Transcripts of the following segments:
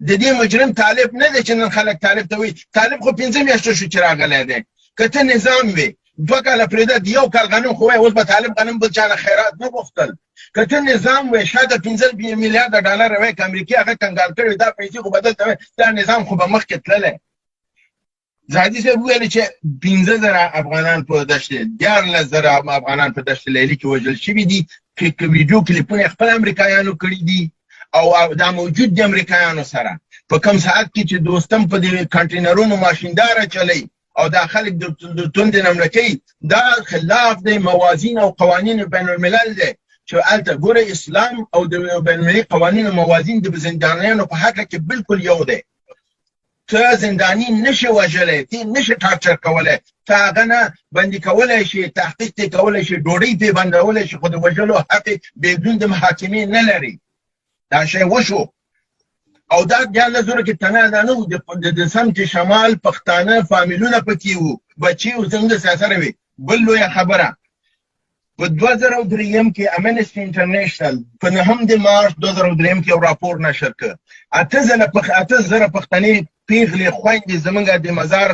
د دې مجرم طالب نه دی چې نن خلک طالب ته وایي. طالب خو 5 میاشتې شو چې راغلی دی. که ته نظام وي 2 کاله پرېږده، د 1 کال غنم خو وایي، اوس به طالب غنم بل چا نه خیرات نه غوښتل. که ته نظام وي شاته 15 میلیارده ډالر وایي که امریکې هغه کنګال کړي، دا پیسې خو بدل ته وایي، دا نظام خو به مخکې تللی. زاهدي صاحب وویل چې 15,000 افغانان په دشت 14,000 افغانان په دشت لیلي کې وژل شوي دي. که ویډیو کلیپونه خپل امریکایانو کړي دي او دا موجود دي امریکایانو سره. په کم ساعت کې چې دوستم په دې کنټینرونو ماشینداره چلی او دا خلک د توندې نملکۍ، دا خلاف دی موازین او قوانین بین الملل دی چې هلته ګوره اسلام او د بین المللي قوانینو موازین د زندانیانو په هکله کې بالکل یو دی. ته زندانی نشي وژلی، ته نشي ټارچر کولی، ته هغه نه بندي کولی شي، تحقیق ته کولی شي، ډوډۍ پې بندولی شي، خو د وژلو حق بدون د محاکمې نه لري. دا شی وشو او دا 14,000 کې تنه دا نه و، د سمت شمال پښتانه فامیلونه پکې وو، بچي و زموږ سره وي. بل لویه خبره په 2003 کې امنسټي انټرنیشنل په 9 د مارچ 2003 کې یو راپور نشر کړ. 8,000 پښتنې پیغلې خویندې زموږ د مزار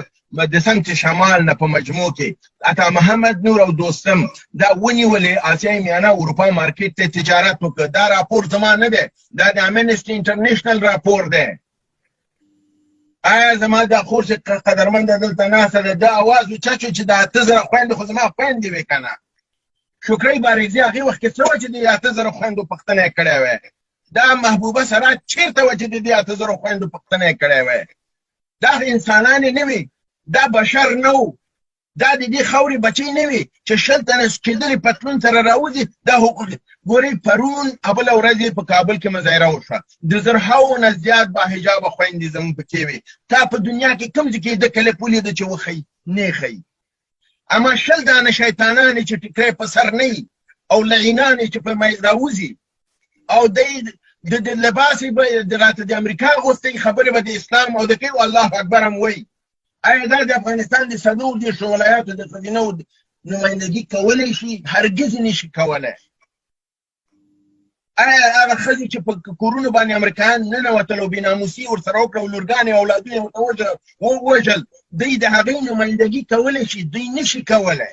د سمت شمال نه په مجموع کې عطا محمد نور او دوستم دا ونیولې اسیای میانه اروپا مارکیټ ته تجارت وکړ. دا راپور زما نه دی، دا د امنسټي انټرنیشنل راپور دی. آیا زما دا خور چې قدرمنده دلته ناسته ده دا اواز وچاچو چې د 8,000 خویندې خو زما خویندې وې که نه؟ شکرۍ بارکزي هغې وخت کې څه وه چې د 8,000 خویندو پوښتنه یې کړی وی؟ دا محبوبه سراج چېرته وه چې د دې 8,000 خویندو پوښتنه یې کړی وی؟ دا انسانان یې نه وي، دا بشر نه و، دا د دې خاورې بچی نه وي چې 20 تنه سکېدلې پتلون سره راوځي. دا حقوق ګورئ پرون بله ورځ په کابل کې مظاهره وشوه، د زرهاوو نه زیات باحجابه خویندې زموږ پکې وې. تا په دنیا کې کوم ځای کې د کلپ ولیده چې وښیي؟ نه یې ښیي. اما 20 دانه شیطانانې چې ټیکری په سر نه وي او لعینانې چې په میز راوځي او د لباس یې به راته د امریکا غوستې خبرې به د اسلام او د کوي الله اکبر هم وایي. آیا دا د افغانستان د 130 ولایاتو د ښځینهو نمایندګي کولی شي؟ هرګز نه شي کولی. آیا هغه ښځې چې په کورونو باندې امریکایان ننوتل او بېناموسي ورسره وکړه او لورګانې اولادونه یې ورته ووژل، دوی د هغې نمایندګي کولی شي؟ دوی نه شي کولی.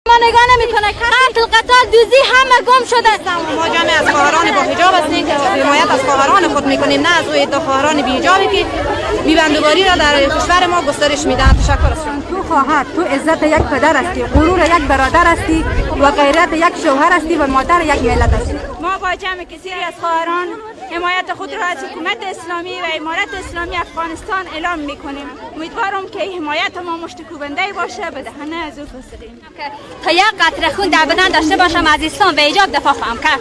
ما نگاه نمیکنه قتل قتال دوزی همه گم شده. ما جمعی از خواهران با حجاب هستیم که حمایت از خواهران خود میکنیم، نه از روی خواهران بی حجابی که بی‌بندوباری را در کشور ما گسترش میدن. تشکر از شما. تو خواهر، تو عزت یک پدر هستی، غرور یک برادر هستی و غیرت یک شوهر هستی و مادر یک ملت هستی. ما با جمع کثیری از خواهران حمایت خود را از حکومت اسلامی و امارت اسلامی افغانستان اعلام میکنیم. امیدوارم که حمایت ما مشتکوبنده باشه به دهنه از او فرستادیم تا یک قطره خون در بدن داشته باشم از اسلام و ایجاب دفاع خواهم کرد.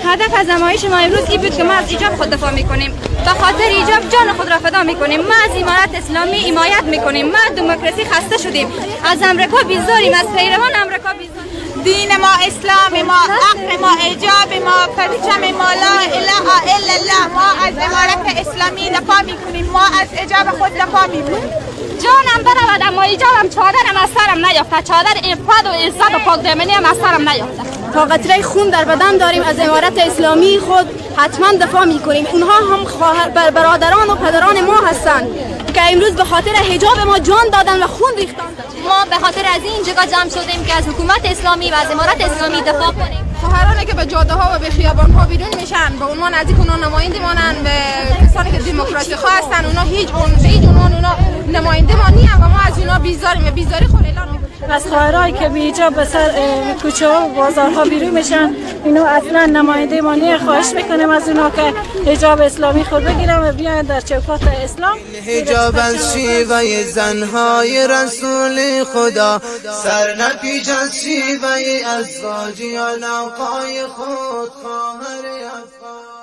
هدف از نمایش ما امروز این بود که ما از ایجاب خود دفاع میکنیم، به خاطر ایجاب جان خود را فدا میکنیم. ما از امارت اسلامی حمایت میکنیم، ما دموکراسی خسته شدیم، از امریکا بیزاریم، از پیروان امریکا بیزاریم. دین ما اسلام، ما عقل ما ایجاب، ما پرچم ما لا اله الا الله. ما از امارت اسلامی دفاع میکنیم، ما از ایجاب خود دفاع میکنیم. جانم برود اما ایجابم چادرم از سرم نیافته، چادر عفت و عزت و پاکدامنی هم از سرم نیافته. تا قطره خون در بدن داریم از امارت اسلامی خود حتما دفاع میکنیم. اونها هم خواهر برادران و پدران ما هستند که امروز به خاطر حجاب ما جان دادن و خون ریختن. ما به خاطر از این جگاه جمع شدیم که از حکومت اسلامی و از امارت اسلامی دفاع کنیم. خواهرانی که به جاده ها و به خیابان ها بیرون میشن به عنوان از اینکه اونا نماینده مانن، به کسانی که دموکراسی خواه هستن، اونا هیچ عنوان اونا نماینده ما نیستن و ما از اونا بیزاریم و بیزاری خود اعلام میکنیم. از خواهرایی که بی حجاب به سر کوچه و بازارها بیرون میشن، اینو اصلا نماینده ما نیست. خواهش میکنیم از اونا که حجاب اسلامی خود بگیرن و بیاین در چوکات اسلام. حجاب از شیوه زنهای رسول خدا، سر نپیچ از شیوه ازواجیان آقای خود خواهر افغان.